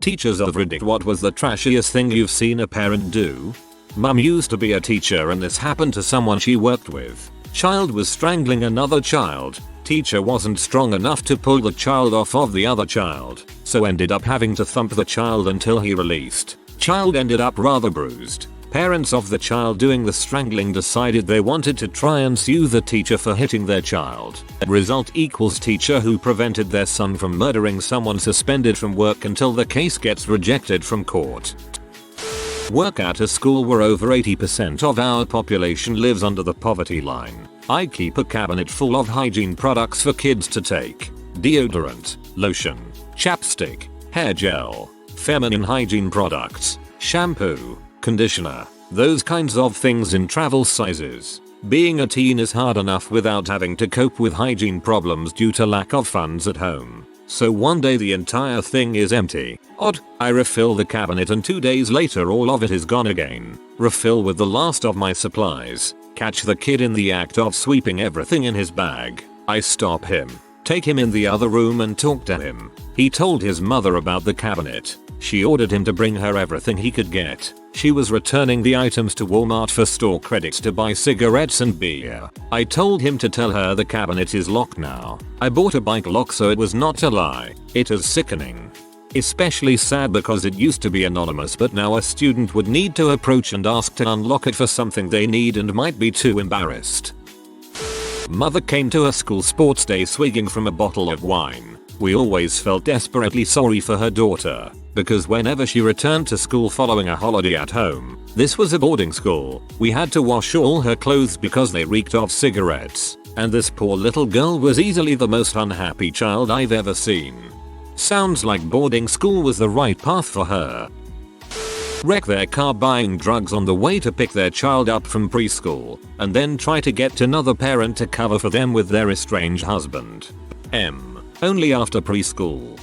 Teachers of Reddit, what was the trashiest thing you've seen a parent do? Mum used to be a teacher and this happened to someone she worked with. Child was strangling another child. Teacher wasn't strong enough to pull the child off of the other child, so ended up having to thump the child until he released. Child ended up rather bruised. Parents of the child doing the strangling decided they wanted to try and sue the teacher for hitting their child. Result equals teacher who prevented their son from murdering someone suspended from work until the case gets rejected from court. Work at a school where over 80% of our population lives under the poverty line. I keep a cabinet full of hygiene products for kids to take. Deodorant, lotion, chapstick, hair gel, feminine hygiene products, shampoo, conditioner, those kinds of things in travel sizes. Being a teen is hard enough without having to cope with hygiene problems due to lack of funds at home. So one day the entire thing is empty. Odd. I refill the cabinet and 2 days later all of it is gone again. Refill with the last of my supplies. Catch the kid in the act of sweeping everything in his bag. I stop him, take him in the other room and talk to him. He told his mother about the cabinet. She ordered him to bring her everything he could get. She was returning the items to Walmart for store credits to buy cigarettes and beer. I told him to tell her the cabinet is locked now. I bought a bike lock so it was not a lie. It is sickening. Especially sad because it used to be anonymous but now a student would need to approach and ask to unlock it for something they need and might be too embarrassed. Mother came to a school sports day swigging from a bottle of wine. We always felt desperately sorry for her daughter, because whenever she returned to school following a holiday at home, this was a boarding school, we had to wash all her clothes because they reeked of cigarettes, and this poor little girl was easily the most unhappy child I've ever seen. Sounds like boarding school was the right path for her. Wreck their car buying drugs on the way to pick their child up from preschool, and then try to get another parent to cover for them with their estranged husband. Only after preschool.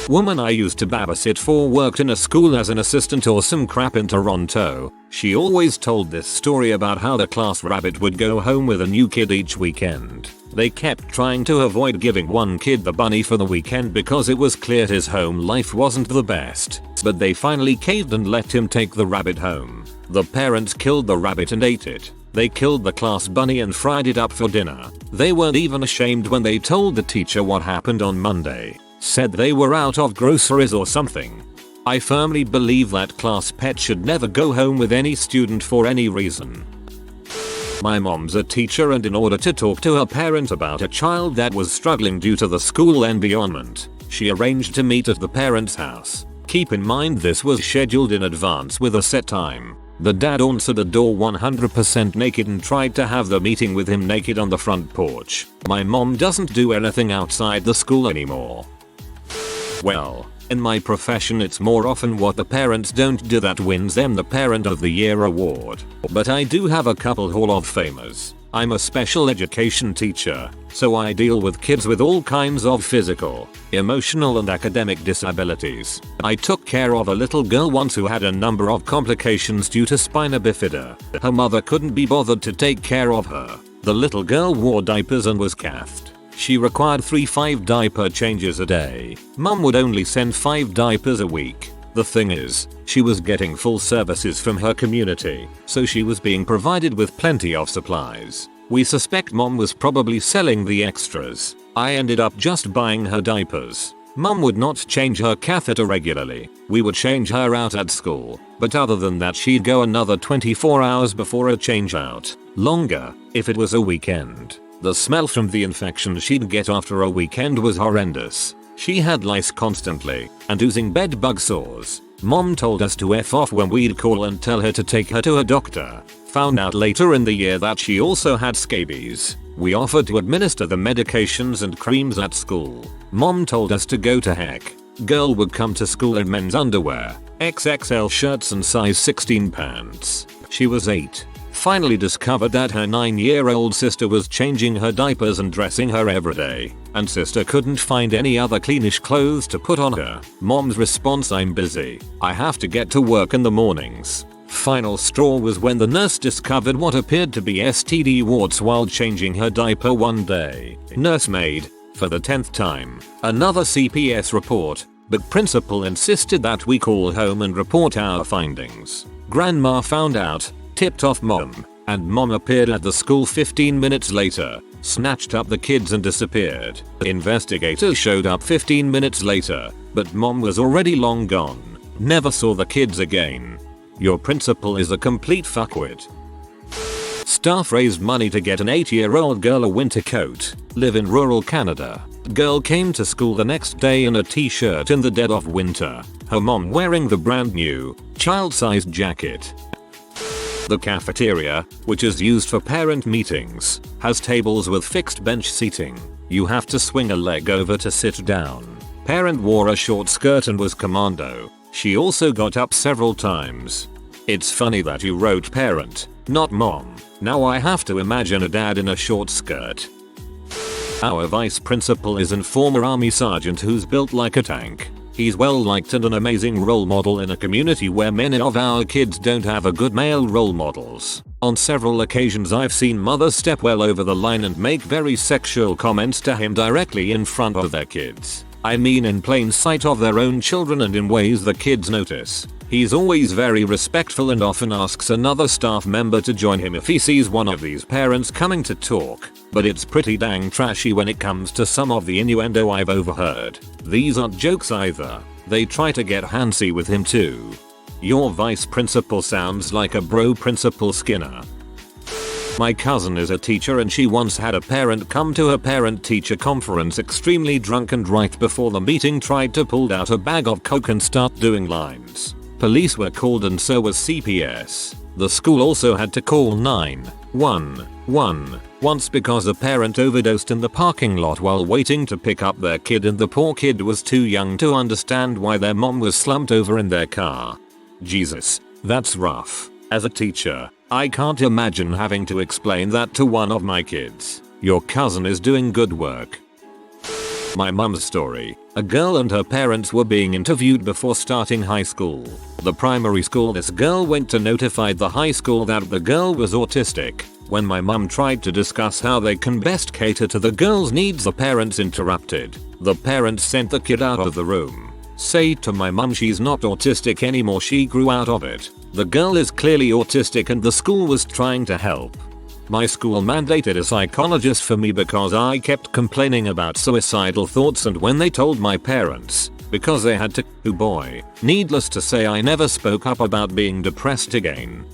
Woman I used to babysit for worked in a school as an assistant or some crap in Toronto. She always told this story about how the class rabbit would go home with a new kid each weekend. They kept trying to avoid giving one kid the bunny for the weekend because it was clear his home life wasn't the best, but they finally caved and let him take the rabbit home. The parents killed the rabbit and ate it. They killed the class bunny and fried it up for dinner. They weren't even ashamed when they told the teacher what happened on Monday. Said they were out of groceries or something. I firmly believe that class pet should never go home with any student for any reason. My mom's a teacher and in order to talk to her parent about a child that was struggling due to the school environment, she arranged to meet at the parent's house. Keep in mind this was scheduled in advance with a set time. The dad answered the door 100% naked and tried to have the meeting with him naked on the front porch. My mom doesn't do anything outside the school anymore. Well, in my profession it's more often what the parents don't do that wins them the Parent of the Year award. But I do have a couple Hall of Famers. I'm a special education teacher, so I deal with kids with all kinds of physical, emotional and academic disabilities. I took care of a little girl once who had a number of complications due to spina bifida. Her mother couldn't be bothered to take care of her. The little girl wore diapers and was cathed. She required 3-5 diaper changes a day. Mum would only send 5 diapers a week. The thing is, she was getting full services from her community, so she was being provided with plenty of supplies. We suspect mom was probably selling the extras. I ended up just buying her diapers. Mum would not change her catheter regularly. We would change her out at school, but other than that she'd go another 24 hours before a change out. Longer, if it was a weekend. The smell from the infection she'd get after a weekend was horrendous. She had lice constantly and oozing bed bug sores. Mom told us to F off when we'd call and tell her to take her to a doctor. Found out later in the year that she also had scabies. We offered to administer the medications and creams at school. Mom told us to go to heck. Girl would come to school in men's underwear, XXL shirts and size 16 pants. She was 8. Finally discovered that her 9-year-old sister was changing her diapers and dressing her every day, and sister couldn't find any other cleanish clothes to put on her. Mom's response: I'm busy. I have to get to work in the mornings. Final straw was when the nurse discovered what appeared to be STD warts while changing her diaper one day. Nursemaid, for the 10th time. Another CPS report. but principal insisted that we call home and report our findings. Grandma found out, tipped off mom, and mom appeared at the school 15 minutes later, snatched up the kids and disappeared. Investigators showed up 15 minutes later, but mom was already long gone. Never saw the kids again. Your principal is a complete fuckwit. Staff raised money to get an 8-year-old girl a winter coat. Live in rural Canada. Girl came to school the next day in a t-shirt in the dead of winter. Her mom wearing the brand new, child-sized jacket. The cafeteria, which is used for parent meetings, has tables with fixed bench seating. You have to swing a leg over to sit down. Parent wore a short skirt and was commando. She also got up several times. It's funny that you wrote parent, not mom. Now I have to imagine a dad in a short skirt. Our vice principal is a former army sergeant who's built like a tank. He's well liked and an amazing role model in a community where many of our kids don't have a good male role models. On several occasions I've seen mothers step well over the line and make very sexual comments to him directly in front of their kids. I mean in plain sight of their own children and in ways the kids notice. He's always very respectful and often asks another staff member to join him if he sees one of these parents coming to talk. But it's pretty dang trashy when it comes to some of the innuendo I've overheard. These aren't jokes either. They try to get handsy with him too. Your vice principal sounds like a bro principal Skinner. My cousin is a teacher and she once had a parent come to her parent-teacher conference extremely drunk and right before the meeting tried to pull out a bag of coke and start doing lines. Police were called and so was CPS. The school also had to call 911 once because a parent overdosed in the parking lot while waiting to pick up their kid and the poor kid was too young to understand why their mom was slumped over in their car. Jesus, that's rough. As a teacher, I can't imagine having to explain that to one of my kids. Your cousin is doing good work. My mum's story. A girl and her parents were being interviewed before starting high school. The primary school this girl went to notified the high school that the girl was autistic. When my mum tried to discuss how they can best cater to the girl's needs, the parents interrupted. The parents sent the kid out of the room. Say to my mum she's not autistic anymore, she grew out of it. The girl is clearly autistic and the school was trying to help. My school mandated a psychologist for me because I kept complaining about suicidal thoughts, and when they told my parents, because they had to, oh boy, needless to say I never spoke up about being depressed again.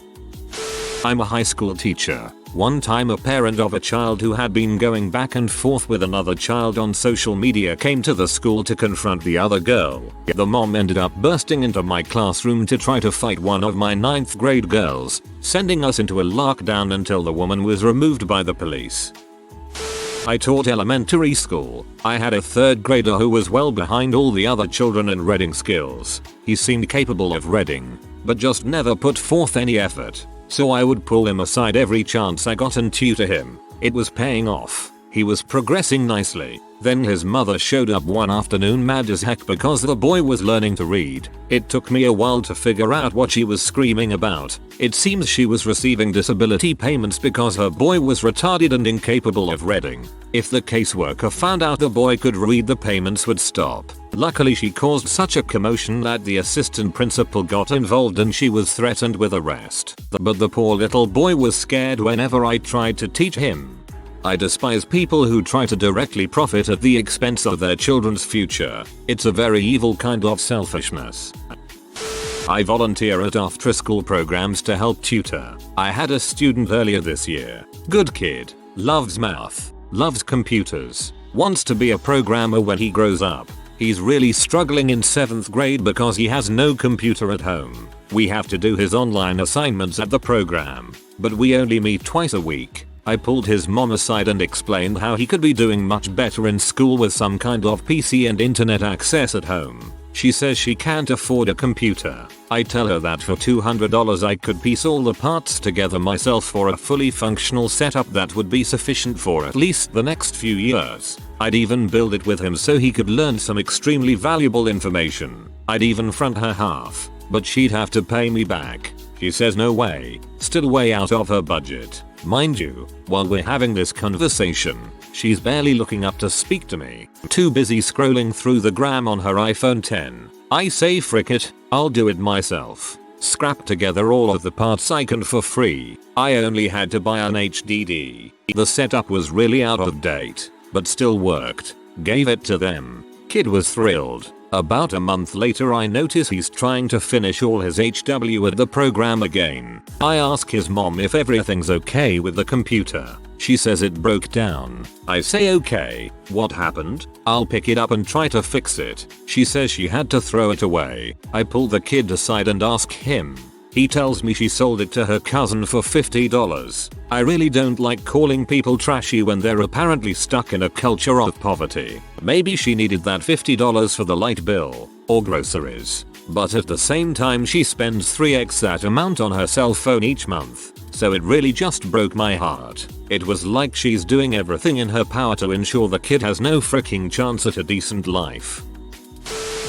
I'm a high school teacher. One time a parent of a child who had been going back and forth with another child on social media came to the school to confront the other girl. The mom ended up bursting into my classroom to try to fight one of my 9th grade girls, sending us into a lockdown until the woman was removed by the police. I taught elementary school. I had a 3rd grader who was well behind all the other children in reading skills. He seemed capable of reading, but just never put forth any effort. So I would pull him aside every chance I got and tutor him. It was paying off. He was progressing nicely. Then his mother showed up one afternoon mad as heck because the boy was learning to read. It took me a while to figure out what she was screaming about. It seems she was receiving disability payments because her boy was retarded and incapable of reading. If the caseworker found out the boy could read, the payments would stop. Luckily she caused such a commotion that the assistant principal got involved and she was threatened with arrest. But the poor little boy was scared whenever I tried to teach him. I despise people who try to directly profit at the expense of their children's future. It's a very evil kind of selfishness. I volunteer at after-school programs to help tutor. I had a student earlier this year. Good kid. Loves math. Loves computers. Wants to be a programmer when he grows up. He's really struggling in 7th grade because he has no computer at home. We have to do his online assignments at the program, but we only meet twice a week. I pulled his mom aside and explained how he could be doing much better in school with some kind of PC and internet access at home. She says she can't afford a computer. I tell her that for $200 I could piece all the parts together myself for a fully functional setup that would be sufficient for at least the next few years. I'd even build it with him so he could learn some extremely valuable information. I'd even front her half, but she'd have to pay me back. She says no way, still way out of her budget. Mind you, while we're having this conversation, she's barely looking up to speak to me, too busy scrolling through the gram on her iPhone 10. I say frick it, I'll do it myself. Scrapped together all of the parts I can for free. I only had to buy an HDD. The setup was really out of date, but still worked. Gave it to them. Kid was thrilled. About a month later I notice he's trying to finish all his HW at the program again. I ask his mom if everything's okay with the computer. She says it broke down. I say okay, what happened? I'll pick it up and try to fix it. She says she had to throw it away. I pull the kid aside and ask him. He tells me she sold it to her cousin for $50. I really don't like calling people trashy when they're apparently stuck in a culture of poverty. Maybe she needed that $50 for the light bill or groceries. But at the same time she spends 3x that amount on her cell phone each month. So it really just broke my heart. It was like she's doing everything in her power to ensure the kid has no freaking chance at a decent life.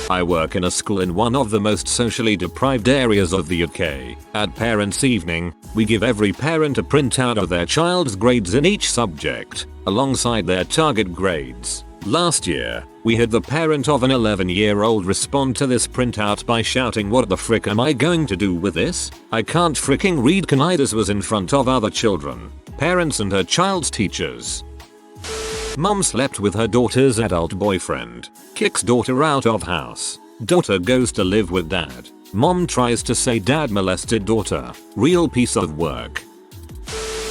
I work in a school in one of the most socially deprived areas of the UK. At Parents' Evening, we give every parent a printout of their child's grades in each subject, alongside their target grades. Last year, we had the parent of an 11-year-old respond to this printout by shouting, "What the frick am I going to do with this? I can't fricking read." This was in front of other children, parents and her child's teachers. Mom slept with her daughter's adult boyfriend. Kicks daughter out of house. Daughter goes to live with dad. Mom tries to say dad molested daughter. Real piece of work.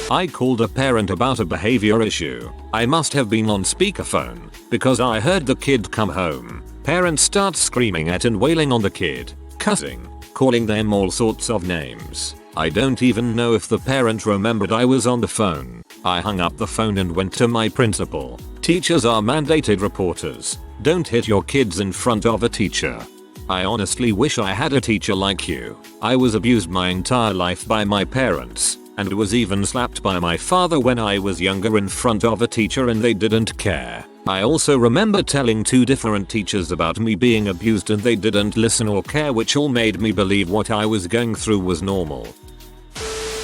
I called a parent about a behavior issue. I must have been on speakerphone because I heard the kid come home. Parent starts screaming at and wailing on the kid, cussing, calling them all sorts of names. I don't even know if the parent remembered I was on the phone. I hung up the phone and went to my principal. Teachers are mandated reporters. Don't hit your kids in front of a teacher. I honestly wish I had a teacher like you. I was abused my entire life by my parents, and was even slapped by my father when I was younger in front of a teacher and they didn't care. I also remember telling 2 different teachers about me being abused and they didn't listen or care, which all made me believe what I was going through was normal.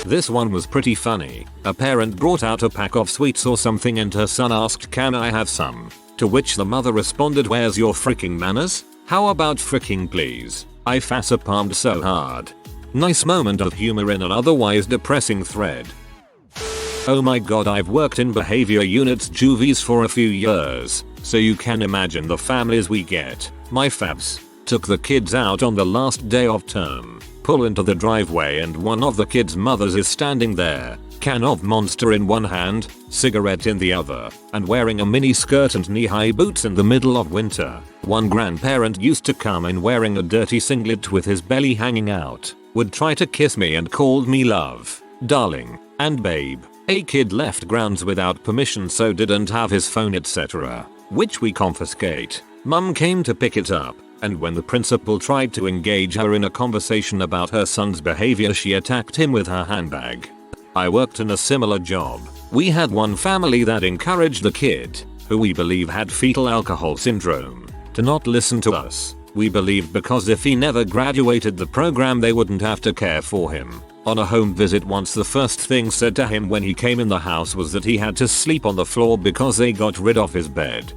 This one was pretty funny. A parent brought out a pack of sweets or something and her son asked, "Can I have some?" To which the mother responded, "Where's your freaking manners? How about freaking please?" I facepalmed so hard. Nice moment of humor in an otherwise depressing thread. Oh my god, I've worked in behavior units juvies for a few years, so you can imagine the families we get. My fabs took the kids out on the last day of term. Pull into the driveway and one of the kids' mothers is standing there, can of Monster in one hand, cigarette in the other, and wearing a mini skirt and knee-high boots in the middle of winter. One grandparent used to come in wearing a dirty singlet with his belly hanging out, would try to kiss me and called me love, darling, and babe. A kid left grounds without permission so didn't have his phone etc., which we confiscate. Mum came to pick it up, and when the principal tried to engage her in a conversation about her son's behavior she attacked him with her handbag. I worked in a similar job. We had one family that encouraged the kid, who we believe had fetal alcohol syndrome, to not listen to us. We believed because if he never graduated the program they wouldn't have to care for him. On a home visit once the first thing said to him when he came in the house was that he had to sleep on the floor because they got rid of his bed.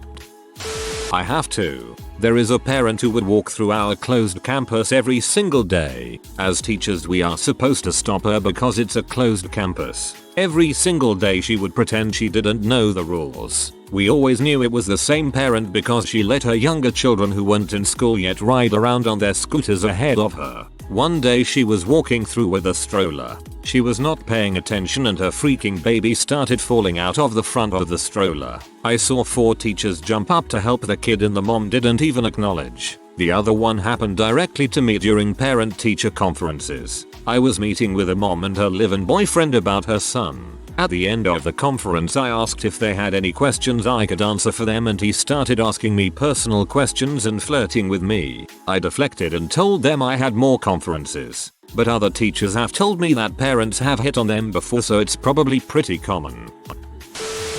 I have to. There is a parent who would walk through our closed campus every single day. As teachers we are supposed to stop her because it's a closed campus. Every single day she would pretend she didn't know the rules. We always knew it was the same parent because she let her younger children who weren't in school yet ride around on their scooters ahead of her. One day she was walking through with a stroller. She was not paying attention and her freaking baby started falling out of the front of the stroller. I saw 4 teachers jump up to help the kid and the mom didn't even acknowledge. The other one happened directly to me during parent-teacher conferences. I was meeting with a mom and her live-in boyfriend about her son. At the end of the conference I asked if they had any questions I could answer for them and he started asking me personal questions and flirting with me. I deflected and told them I had more conferences. But other teachers have told me that parents have hit on them before so it's probably pretty common.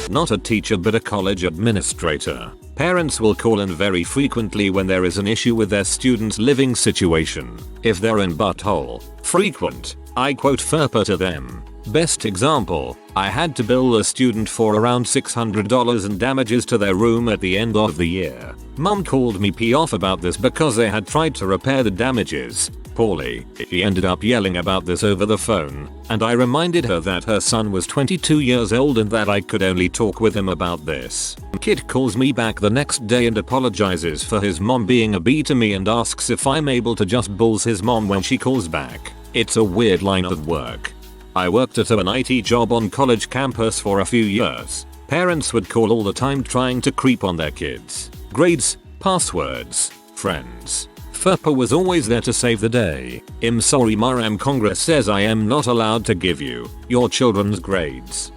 Not a teacher but a college administrator. Parents will call in very frequently when there is an issue with their student's living situation. If they're in butthole frequent, I quote FERPA to them. Best example, I had to bill a student for around $600 in damages to their room at the end of the year. Mom called me pee off about this because they had tried to repair the damages poorly. She ended up yelling about this over the phone, and I reminded her that her son was 22 years old and that I could only talk with him about this. Kid calls me back the next day and apologizes for his mom being a B to me and asks if I'm able to just bulls his mom when she calls back. It's a weird line of work. I worked at an IT job on college campus for a few years. Parents would call all the time trying to creep on their kids. Grades, passwords, friends. FERPA was always there to save the day. I'm sorry Maram, Congress says I am not allowed to give you your children's grades.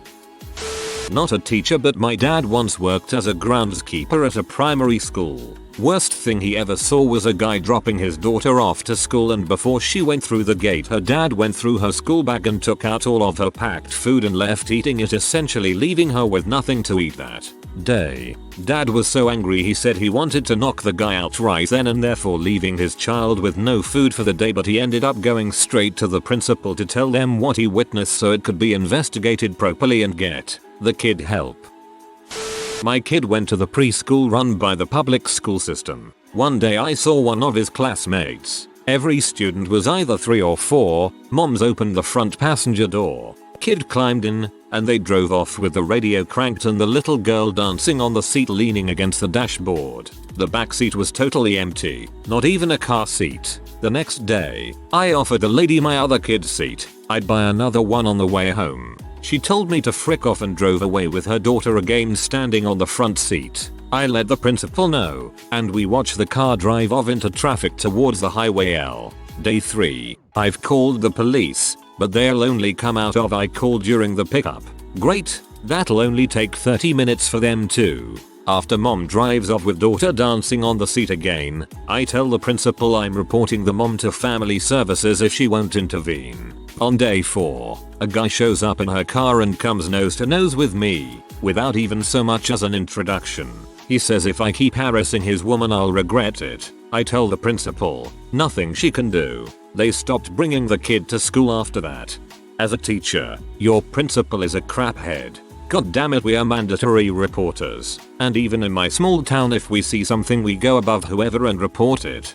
Not a teacher, but my dad once worked as a groundskeeper at a primary school. Worst thing he ever saw was a guy dropping his daughter off to school, and before she went through the gate her dad went through her school bag and took out all of her packed food and left eating it, essentially leaving her with nothing to eat that day. Dad was so angry he said he wanted to knock the guy out right then and therefore leaving his child with no food for the day, but he ended up going straight to the principal to tell them what he witnessed so it could be investigated properly and get the kid help. My kid went to the preschool run by the public school system. One day I saw one of his classmates. Every student was either 3 or 4. Moms opened the front passenger door. Kid climbed in, and they drove off with the radio cranked and the little girl dancing on the seat leaning against the dashboard. The back seat was totally empty, not even a car seat. The next day, I offered the lady my other kid's seat. I'd buy another one on the way home. She told me to frick off and drove away with her daughter again standing on the front seat. I let the principal know, and we watched the car drive off into traffic towards the highway L. Day 3, I've called the police, but they'll only come out of I called during the pickup. Great, that'll only take 30 minutes for them too. After mom drives off with daughter dancing on the seat again, I tell the principal I'm reporting the mom to family services if she won't intervene. On day 4, a guy shows up in her car and comes nose to nose with me, without even so much as an introduction. He says if I keep harassing his woman I'll regret it. I tell the principal, nothing she can do. They stopped bringing the kid to school after that. As a teacher, your principal is a craphead. God damn it, we are mandatory reporters. And even in my small town if we see something we go above whoever and report it.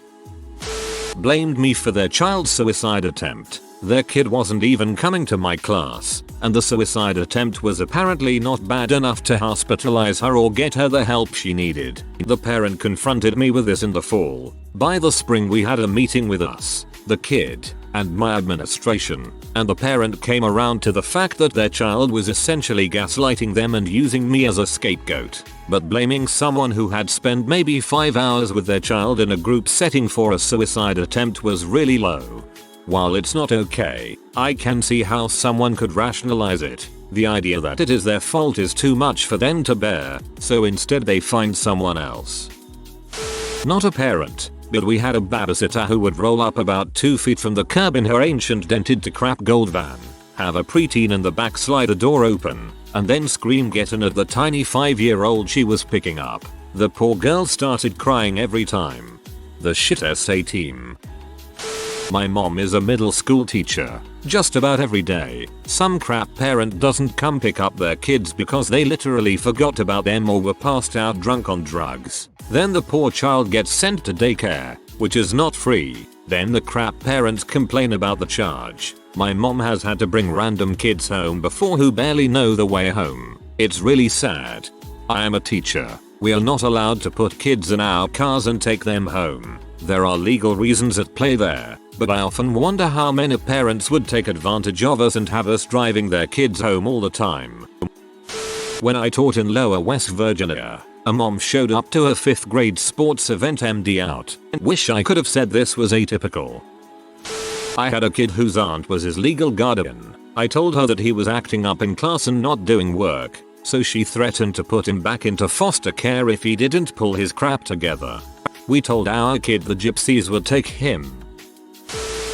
Blamed me for their child's suicide attempt. Their kid wasn't even coming to my class, and the suicide attempt was apparently not bad enough to hospitalize her or get her the help she needed. The parent confronted me with this in the fall. By the spring we had a meeting with us, the kid, and my administration, and the parent came around to the fact that their child was essentially gaslighting them and using me as a scapegoat, but blaming someone who had spent maybe 5 hours with their child in a group setting for a suicide attempt was really low. While it's not okay, I can see how someone could rationalize it. The idea that it is their fault is too much for them to bear, so instead they find someone else. Not a parent, but we had a babysitter who would roll up about 2 feet from the curb in her ancient dented to crap gold van, have a preteen in the back slide the door open, and then scream get in at the tiny 5-year-old she was picking up. The poor girl started crying every time. The shit SA team. My mom is a middle school teacher. Just about every day, some crap parent doesn't come pick up their kids because they literally forgot about them or were passed out drunk on drugs. Then the poor child gets sent to daycare, which is not free. Then the crap parents complain about the charge. My mom has had to bring random kids home before who barely know the way home. It's really sad. I am a teacher. We are not allowed to put kids in our cars and take them home. There are legal reasons at play there, but I often wonder how many parents would take advantage of us and have us driving their kids home all the time. When I taught in Lower West Virginia, a mom showed up to her 5th grade sports event MD out. Wish I could have said this was atypical. I had a kid whose aunt was his legal guardian. I told her that he was acting up in class and not doing work, so she threatened to put him back into foster care if he didn't pull his crap together. We told our kid the gypsies would take him.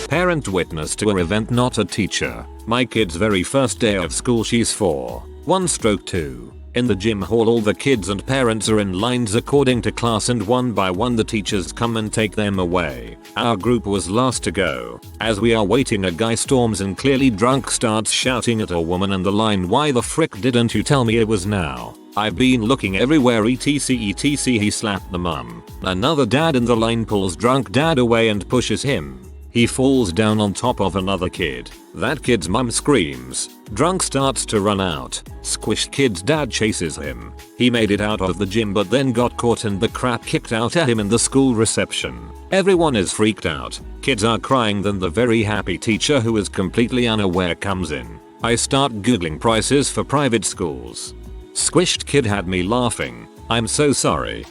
Parent witness to an event, not a teacher. My kid's very first day of school, she's 4. 1/2. In the gym hall all the kids and parents are in lines according to class and one by one the teachers come and take them away. Our group was last to go. As we are waiting a guy storms in clearly drunk starts shouting at a woman in the line, "Why the frick didn't you tell me it was now? I've been looking everywhere etc." He slapped the mum. Another dad in the line pulls drunk dad away and pushes him. He falls down on top of another kid. That kid's mum screams. Drunk starts to run out. Squished kid's dad chases him. He made it out of the gym but then got caught and the crap kicked out at him in the school reception. Everyone is freaked out. Kids are crying, then the very happy teacher who is completely unaware comes in. I start googling prices for private schools. Squished kid had me laughing. I'm so sorry.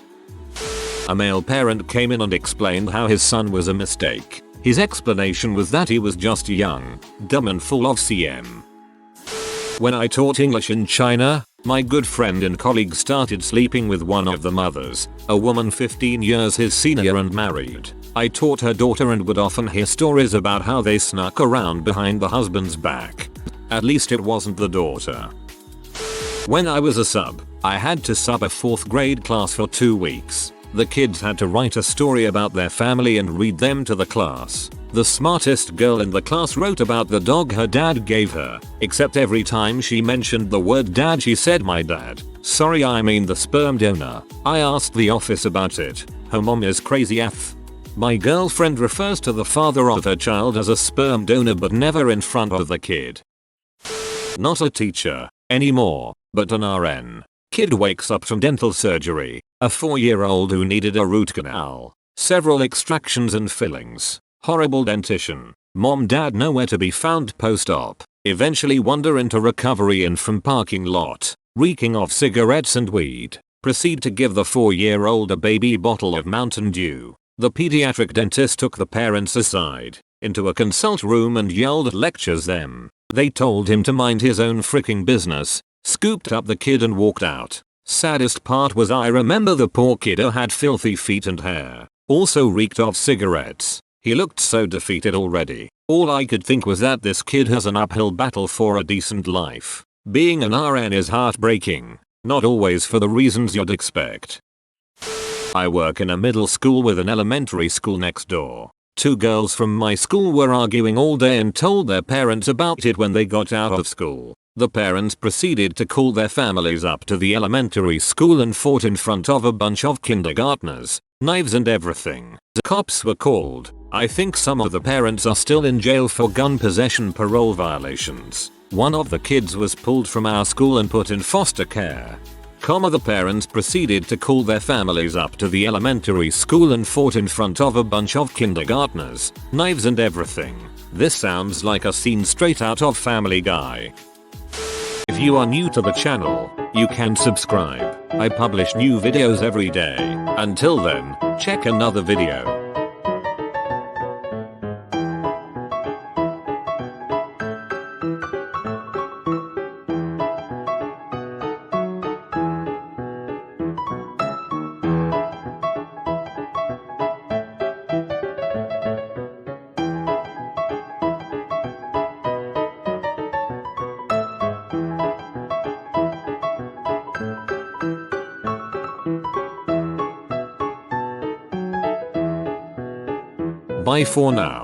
A male parent came in and explained how his son was a mistake. His explanation was that he was just young, dumb and full of CM. When I taught English in China, my good friend and colleague started sleeping with one of the mothers, a woman 15 years his senior and married. I taught her daughter and would often hear stories about how they snuck around behind the husband's back. At least it wasn't the daughter. When I was a sub, I had to sub a 4th grade class for 2 weeks. The kids had to write a story about their family and read them to the class. The smartest girl in the class wrote about the dog her dad gave her, except every time she mentioned the word dad she said my dad. Sorry, I mean the sperm donor. I asked the office about it. Her mom is crazy AF. My girlfriend refers to the father of her child as a sperm donor but never in front of the kid. Not a teacher anymore, but an RN. Kid wakes up from dental surgery. A 4-year-old who needed a root canal. Several extractions and fillings. Horrible dentition. Mom dad nowhere to be found post-op. Eventually wander into recovery and from parking lot. Reeking of cigarettes and weed. Proceed to give the 4-year-old a baby bottle of Mountain Dew. The pediatric dentist took the parents aside into a consult room and yelled lectures them. They told him to mind his own freaking business. Scooped up the kid and walked out. Saddest part was I remember the poor kiddo had filthy feet and hair. Also reeked of cigarettes. He looked so defeated already. All I could think was that this kid has an uphill battle for a decent life. Being an RN is heartbreaking. Not always for the reasons you'd expect. I work in a middle school with an elementary school next door. 2 girls from my school were arguing all day and told their parents about it when they got out of school. The parents proceeded to call their families up to the elementary school and fought in front of a bunch of kindergartners, knives and everything. The cops were called. I think some of the parents are still in jail for gun possession parole violations. One of the kids was pulled from our school and put in foster care. The parents proceeded to call their families up to the elementary school and fought in front of a bunch of kindergartners, knives and everything. This sounds like a scene straight out of Family Guy. If you are new to the channel, you can subscribe. I publish new videos every day. Until then, check another video. Bye for now.